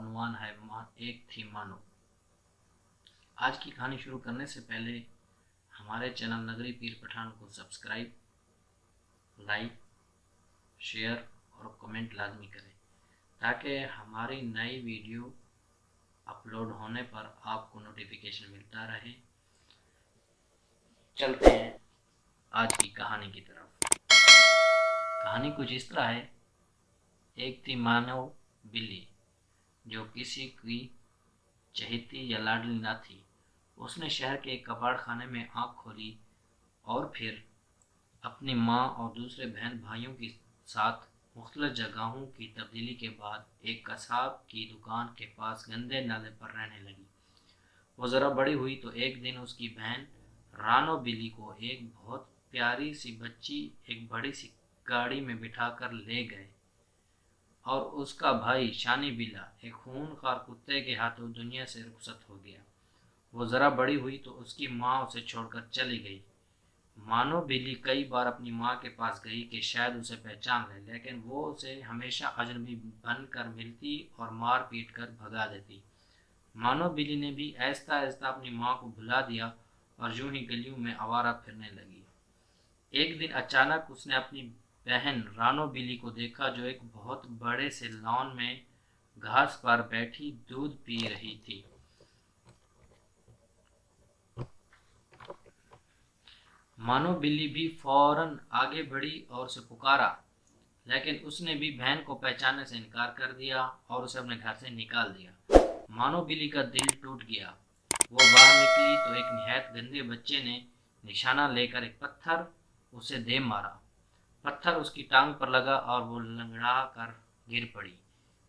उन्वान है एक थी मानो। आज की कहानी शुरू करने से पहले हमारे चैनल नगरी पीर पठान को सब्सक्राइब, लाइक, शेयर और कमेंट लाजमी करें ताकि हमारी नई वीडियो अपलोड होने पर आपको नोटिफिकेशन मिलता रहे। चलते हैं आज की कहानी की तरफ। कहानी कुछ इस तरह है। एक थी मानव बिल्ली जो किसी की चहेती या लाडली ना थी। उसने शहर के एक कबाड़ खाने में आँख खोली और फिर अपनी माँ और दूसरे बहन भाइयों के साथ मुख्तलिफ जगहों की तब्दीली के बाद एक कसाब की दुकान के पास गंदे नाले पर रहने लगी। वो ज़रा बड़ी हुई तो एक दिन उसकी बहन रानो बिल्ली को एक बहुत प्यारी सी बच्ची एक बड़ी सी गाड़ी में बिठाकर ले गए और उसका भाई शानी बिल्ला एक खूनखार कुत्ते के हाथों दुनिया से रुखसत हो गया। वो ज़रा बड़ी हुई तो उसकी माँ उसे छोड़कर चली गई। मानो बिल्ली कई बार अपनी माँ के पास गई कि शायद उसे पहचान ले, लेकिन वो उसे हमेशा अजनबी बनकर मिलती और मार पीट कर भगा देती। मानो बिल्ली ने भी आहिस्ता आहिस्ता अपनी माँ को भुला दिया और यूं ही गलियों में आवारा फिरने लगी। एक दिन अचानक उसने अपनी बहन रानो बिल्ली को देखा जो एक बहुत बड़े से लॉन में घास पर बैठी दूध पी रही थी। मानो बिल्ली भी फौरन आगे बढ़ी और उसे पुकारा, लेकिन उसने भी बहन को पहचानने से इनकार कर दिया और उसे अपने घर से निकाल दिया। मानो बिल्ली का दिल टूट गया। वो बाहर निकली तो एक निहायत गंदे बच्चे ने निशाना लेकर एक पत्थर उसे दे मारा। पत्थर उसकी टांग पर लगा और वो लंगड़ा कर गिर पड़ी।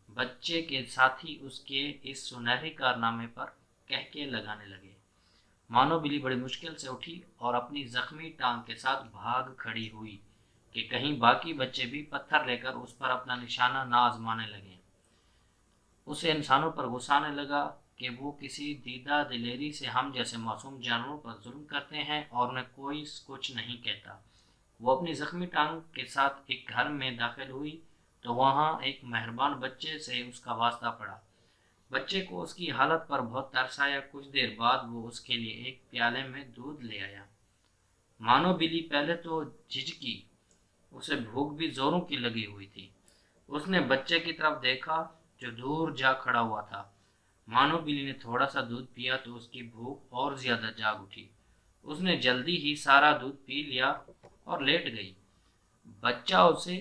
बच्चे के साथी उसके इस सुनहरे कारनामे पर कहके लगाने लगे। मानो बिल्ली बड़ी मुश्किल से उठी और अपनी जख्मी टांग के साथ भाग खड़ी हुई कि कहीं बाकी बच्चे भी पत्थर लेकर उस पर अपना निशाना ना आजमाने लगे। उसे इंसानों पर गुस्सा आने लगा कि वो किसी दीदा दिलेरी से हम जैसे मासूम जानवरों पर जुल्म करते हैं और उन्हें कोई कुछ नहीं कहता। वो अपनी जख्मी टांग के साथ एक घर में दाखिल हुई तो वहाँ एक मेहरबान बच्चे से उसका वास्ता पड़ा। बच्चे को उसकी हालत पर बहुत तरस आया। कुछ देर बाद वो उसके लिए एक प्याले में दूध ले आया। मानो बिल्ली पहले तो झिझकी, उसे भूख भी जोरों की लगी हुई थी। उसने बच्चे की तरफ देखा जो दूर जा खड़ा हुआ था। मानो बिल्ली ने थोड़ा सा दूध पिया तो उसकी भूख और ज्यादा जाग उठी। उसने जल्दी ही सारा दूध पी लिया और लेट गई। बच्चा उसे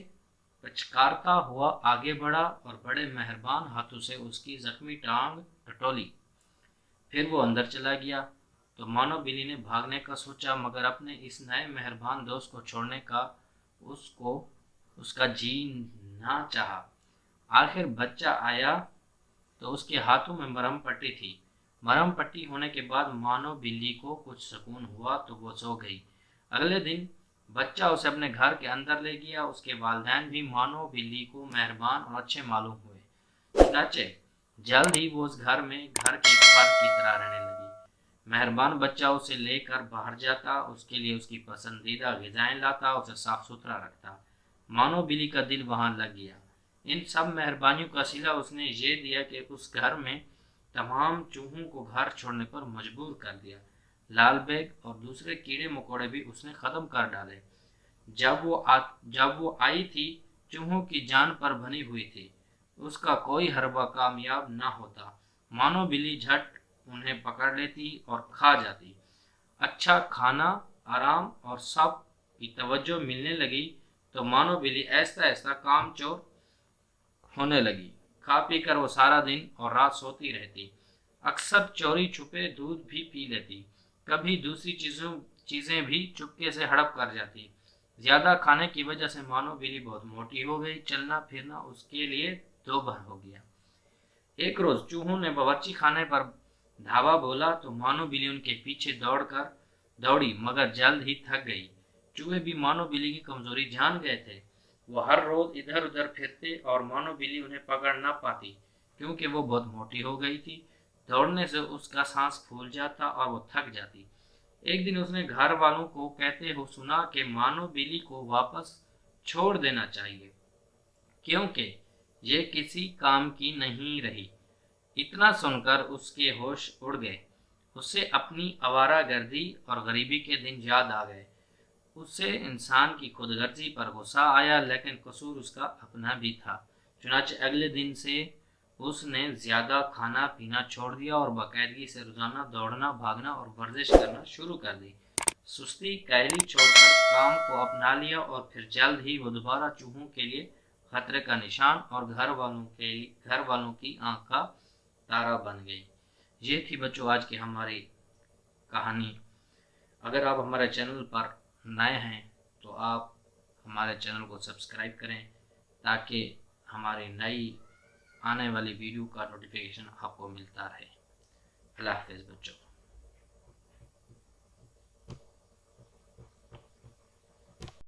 पचकारता हुआ आगे बढ़ा और बड़े मेहरबान हाथों से उसकी जख्मी टांग टटोली। फिर वो अंदर चला गया तो मानो बिल्ली ने भागने का सोचा, मगर अपने इस नए मेहरबान दोस्त को छोड़ने का उसका जी ना चाहा। आखिर बच्चा आया तो उसके हाथों में मरहम पट्टी थी। मरहम पट्टी होने के बाद मानो बिल्ली को कुछ सुकून हुआ तो वो सो गई। अगले दिन बच्चा उसे अपने घर के अंदर ले गया। उसके वालिदैन भी मानो बिल्ली को मेहरबान और अच्छे मालूम हुए। चनाचे जल्द ही वो उस घर में घर के एक फर्द की तरह रहने लगी। मेहरबान बच्चा उसे लेकर बाहर जाता, उसके लिए उसकी पसंदीदा ग़िज़ाएं लाता, उसे साफ सुथरा रखता। मानो बिल्ली का दिल वहाँ लग गया। इन सब मेहरबानियों का सिला उसने ये दिया कि उस घर में तमाम चूहों को घर छोड़ने पर मजबूर कर दिया। लाल बेग और दूसरे कीड़े मकोड़े भी उसने ख़त्म कर डाले। जब वो आई थी चूहों की जान पर बनी हुई थी। उसका कोई हरबा कामयाब ना होता। मानो बिल्ली झट उन्हें पकड़ लेती और खा जाती। अच्छा खाना, आराम और सब की तवज्जो मिलने लगी तो मानो बिल्ली आहिस्ता आहिस्ता कामचोर होने लगी। खा पी कर वो सारा दिन और रात सोती रहती। अक्सर चोरी छुपे दूध भी पी लेती। कभी दूसरी चीज़ें भी चुपके से हड़प कर जाती। ज़्यादा खाने की वजह से मानो बिल्ली बहुत मोटी हो गई। चलना फिरना उसके लिए दोभर हो गया। एक रोज़ चूहों ने बावर्ची खाने पर धावा बोला तो मानो बिल्ली उनके पीछे दौड़ी, मगर जल्द ही थक गई। चूहे भी मानो बिल्ली की कमजोरी जान गए थे। वो हर रोज इधर उधर फिरते और मानो बिल्ली उन्हें पकड़ ना पाती क्योंकि वो बहुत मोटी हो गई थी। दौड़ने से उसका सांस फूल जाता और वो थक जाती। एक दिन उसने घर वालों को कहते हो सुना कि मानो बिल्ली को वापस छोड़ देना चाहिए क्योंकि ये किसी काम की नहीं रही। اتنا سن کر اس کے ہوش اڑ گئے۔ اسے اپنی آوارہ گردی اور غریبی کے دن یاد آ گئے۔ اسے انسان کی خود غرضی پر غصہ آیا، لیکن قصور اس کا اپنا بھی تھا۔ چنانچہ اگلے دن سے اس نے زیادہ کھانا پینا چھوڑ دیا اور باقاعدگی سے روزانہ دوڑنا، بھاگنا اور ورزش کرنا شروع کر دی۔ سستی کاہلی چھوڑ کر کام کو اپنا لیا اور پھر جلد ہی وہ دوبارہ چوہوں کے لیے خطرے کا نشان اور گھر والوں کی آنکھ کا تارا بن گئی۔ یہ تھی بچوں آج کی ہماری کہانی۔ اگر آپ ہمارے چینل پر نئے ہیں تو آپ ہمارے چینل کو سبسکرائب کریں تاکہ ہماری نئی آنے والی ویڈیو کا نوٹیفیکیشن آپ کو ملتا رہے۔ اللہ حافظ بچوں۔